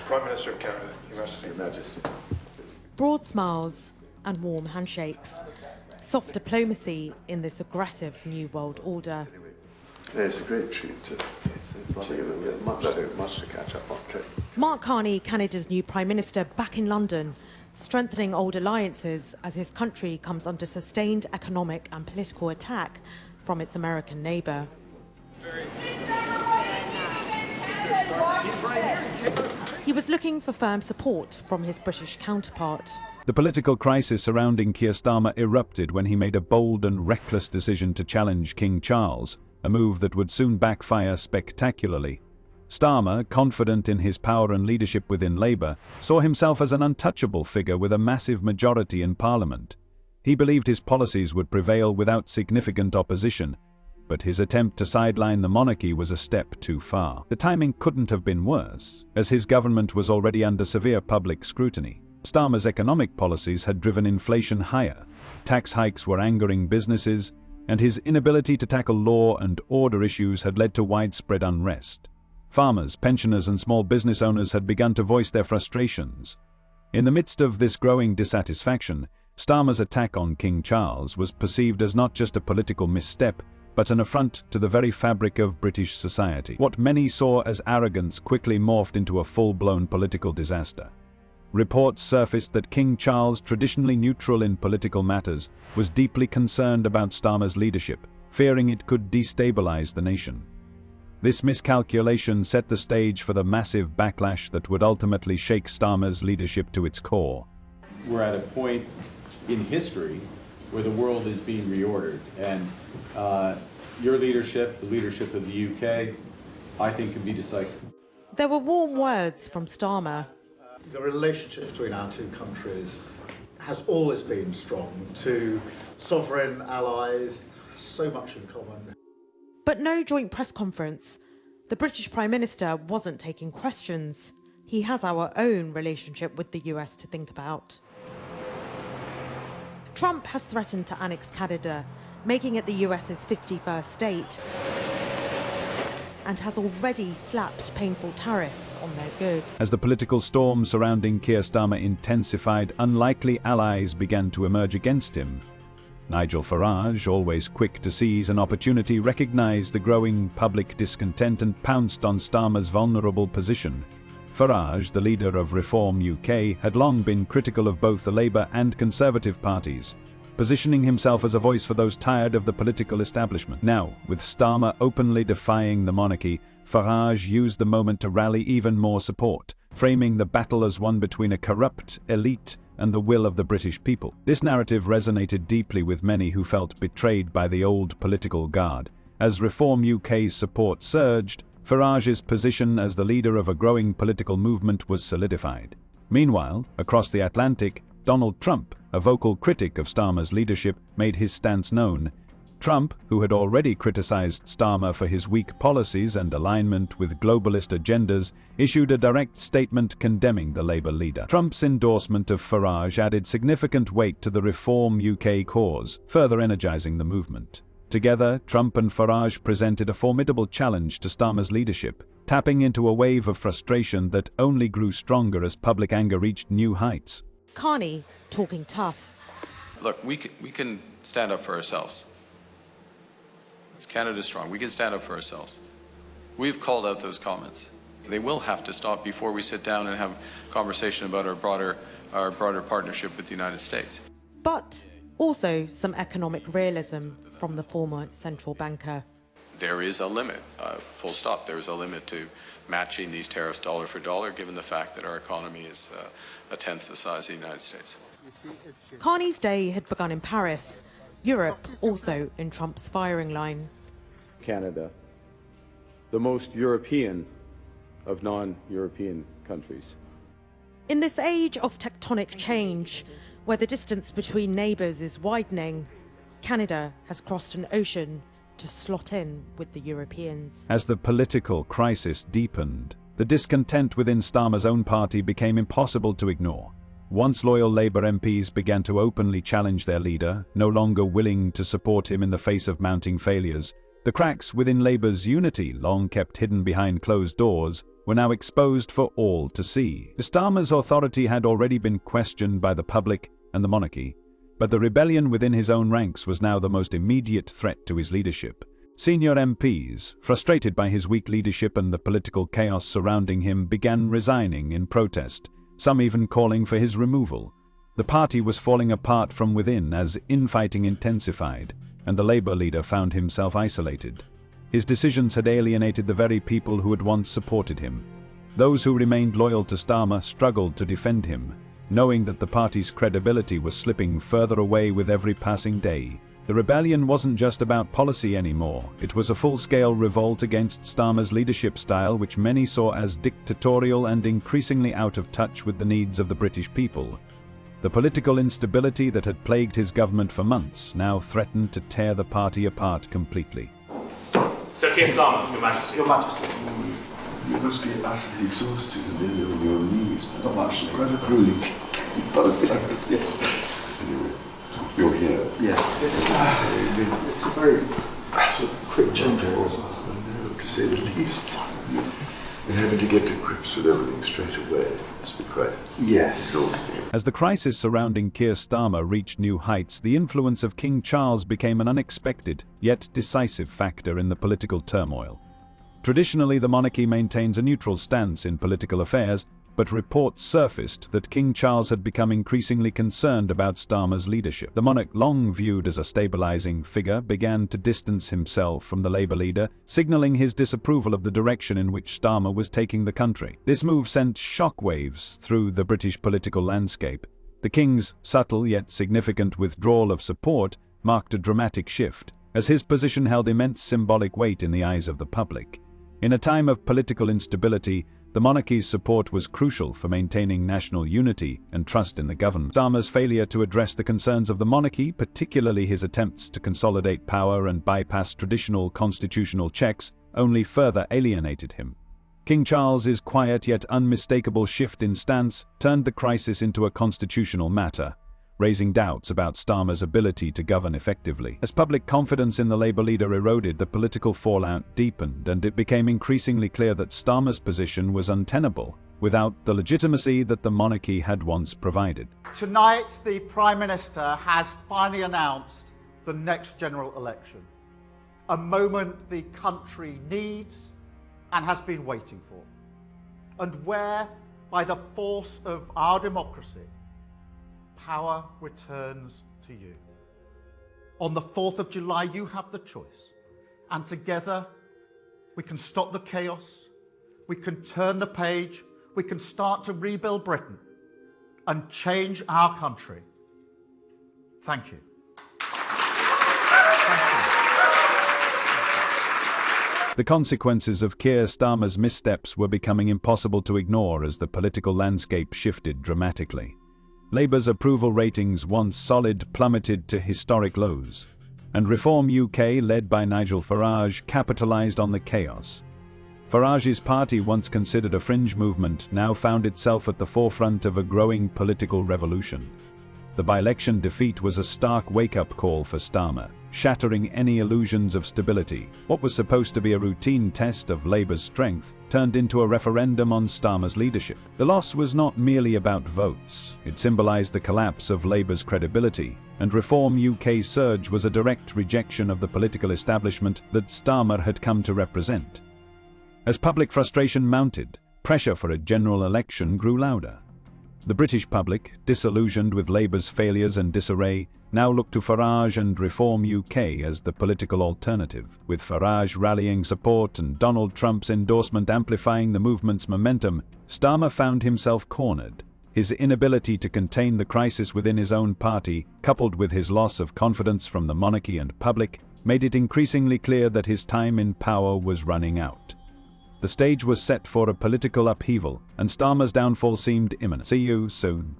Prime Minister of Canada, Your Majesty. Your Majesty. Broad smiles and warm handshakes. Soft diplomacy in this aggressive New World Order. Yeah, it's a great treat. It's lovely. Much to catch up on. Okay. Mark Carney, Canada's new Prime Minister, back in London, strengthening old alliances as his country comes under sustained economic and political attack from its American neighbour. He was looking for firm support from his British counterpart. The political crisis surrounding Keir Starmer erupted when he made a bold and reckless decision to challenge King Charles, a move that would soon backfire spectacularly. Starmer, confident in his power and leadership within Labour, saw himself as an untouchable figure with a massive majority in Parliament. He believed his policies would prevail without significant opposition, but his attempt to sideline the monarchy was a step too far. The timing couldn't have been worse, as his government was already under severe public scrutiny. Starmer's economic policies had driven inflation higher, tax hikes were angering businesses, and his inability to tackle law and order issues had led to widespread unrest. Farmers, pensioners and small business owners had begun to voice their frustrations. In the midst of this growing dissatisfaction, Starmer's attack on King Charles was perceived as not just a political misstep, but an affront to the very fabric of British society. What many saw as arrogance quickly morphed into a full-blown political disaster. Reports surfaced that King Charles, traditionally neutral in political matters, was deeply concerned about Starmer's leadership, fearing it could destabilize the nation. This miscalculation set the stage for the massive backlash that would ultimately shake Starmer's leadership to its core. We're at a point in history where the world is being reordered, and your leadership, the leadership of the UK, I think can be decisive. There were warm words from Starmer. The relationship between our two countries has always been strong. Two sovereign allies, so much in common. But no joint press conference. The British Prime Minister wasn't taking questions. He has our own relationship with the US to think about. Trump has threatened to annex Canada, making it the US's 51st state, and has already slapped painful tariffs on their goods. As the political storm surrounding Keir Starmer intensified, unlikely allies began to emerge against him. Nigel Farage, always quick to seize an opportunity, recognized the growing public discontent and pounced on Starmer's vulnerable position. Farage, the leader of Reform UK, had long been critical of both the Labour and Conservative parties, positioning himself as a voice for those tired of the political establishment. Now, with Starmer openly defying the monarchy, Farage used the moment to rally even more support, framing the battle as one between a corrupt elite and the will of the British people. This narrative resonated deeply with many who felt betrayed by the old political guard. As Reform UK's support surged, Farage's position as the leader of a growing political movement was solidified. Meanwhile, across the Atlantic, Donald Trump, a vocal critic of Starmer's leadership, made his stance known. Trump, who had already criticized Starmer for his weak policies and alignment with globalist agendas, issued a direct statement condemning the Labour leader. Trump's endorsement of Farage added significant weight to the Reform UK cause, further energizing the movement. Together, Trump and Farage presented a formidable challenge to Starmer's leadership, tapping into a wave of frustration that only grew stronger as public anger reached new heights. Carney, talking tough. Look, we can stand up for ourselves. Canada's strong. We can stand up for ourselves. We've called out those comments. They will have to stop before we sit down and have a conversation about our broader partnership with the United States. But also some economic realism from the former central banker. There is a limit, full stop. There is a limit to matching these tariffs dollar for dollar, given the fact that our economy is a tenth the size of the United States. Carney's day had begun in Paris, Europe also in Trump's firing line. Canada, the most European of non-European countries. In this age of tectonic change, where the distance between neighbours is widening, Canada has crossed an ocean to slot in with the Europeans. As the political crisis deepened, the discontent within Starmer's own party became impossible to ignore. Once loyal Labour MPs began to openly challenge their leader, no longer willing to support him in the face of mounting failures, the cracks within Labour's unity, long kept hidden behind closed doors, were now exposed for all to see. Starmer's authority had already been questioned by the public and the monarchy, but the rebellion within his own ranks was now the most immediate threat to his leadership. Senior MPs, frustrated by his weak leadership and the political chaos surrounding him, began resigning in protest, some even calling for his removal. The party was falling apart from within as infighting intensified, and the Labour leader found himself isolated. His decisions had alienated the very people who had once supported him. Those who remained loyal to Starmer struggled to defend him, knowing that the party's credibility was slipping further away with every passing day. The rebellion wasn't just about policy anymore. It was a full-scale revolt against Starmer's leadership style, which many saw as dictatorial and increasingly out of touch with the needs of the British people. The political instability that had plagued his government for months now threatened to tear the party apart completely. Sir Keir Starmer, Your Majesty. Your Majesty. You must be utterly exhausted and nearly on your knees. But not much. Quite a grueling yes. Anyway, you're here. Yes. It's a very sort of quick changeover as well. To say the least. And having to get to grips with everything straight away must be quite exhausting. As the crisis surrounding Keir Starmer reached new heights, the influence of King Charles became an unexpected, yet decisive factor in the political turmoil. Traditionally, the monarchy maintains a neutral stance in political affairs, but reports surfaced that King Charles had become increasingly concerned about Starmer's leadership. The monarch, long viewed as a stabilizing figure, began to distance himself from the Labour leader, signaling his disapproval of the direction in which Starmer was taking the country. This move sent shockwaves through the British political landscape. The King's subtle yet significant withdrawal of support marked a dramatic shift, as his position held immense symbolic weight in the eyes of the public. In a time of political instability, the monarchy's support was crucial for maintaining national unity and trust in the government. Starmer's failure to address the concerns of the monarchy, particularly his attempts to consolidate power and bypass traditional constitutional checks, only further alienated him. King Charles's quiet yet unmistakable shift in stance turned the crisis into a constitutional matter, raising doubts about Starmer's ability to govern effectively. As public confidence in the Labour leader eroded, the political fallout deepened, and it became increasingly clear that Starmer's position was untenable without the legitimacy that the monarchy had once provided. Tonight, the Prime Minister has finally announced the next general election, a moment the country needs and has been waiting for, and where, by the force of our democracy, power returns to you. On the 4th of July, you have the choice. And together, we can stop the chaos, we can turn the page, we can start to rebuild Britain and change our country. Thank you. The consequences of Keir Starmer's missteps were becoming impossible to ignore as the political landscape shifted dramatically. Labour's approval ratings, once solid, plummeted to historic lows, and Reform UK, led by Nigel Farage, capitalised on the chaos. Farage's party, once considered a fringe movement, now found itself at the forefront of a growing political revolution. The by-election defeat was a stark wake-up call for Starmer, shattering any illusions of stability. What was supposed to be a routine test of Labour's strength turned into a referendum on Starmer's leadership. The loss was not merely about votes. It symbolised the collapse of Labour's credibility, and Reform UK's surge was a direct rejection of the political establishment that Starmer had come to represent. As public frustration mounted, pressure for a general election grew louder. The British public, disillusioned with Labour's failures and disarray, now looked to Farage and Reform UK as the political alternative. With Farage rallying support and Donald Trump's endorsement amplifying the movement's momentum, Starmer found himself cornered. His inability to contain the crisis within his own party, coupled with his loss of confidence from the monarchy and public, made it increasingly clear that his time in power was running out. The stage was set for a political upheaval, and Starmer's downfall seemed imminent. See you soon.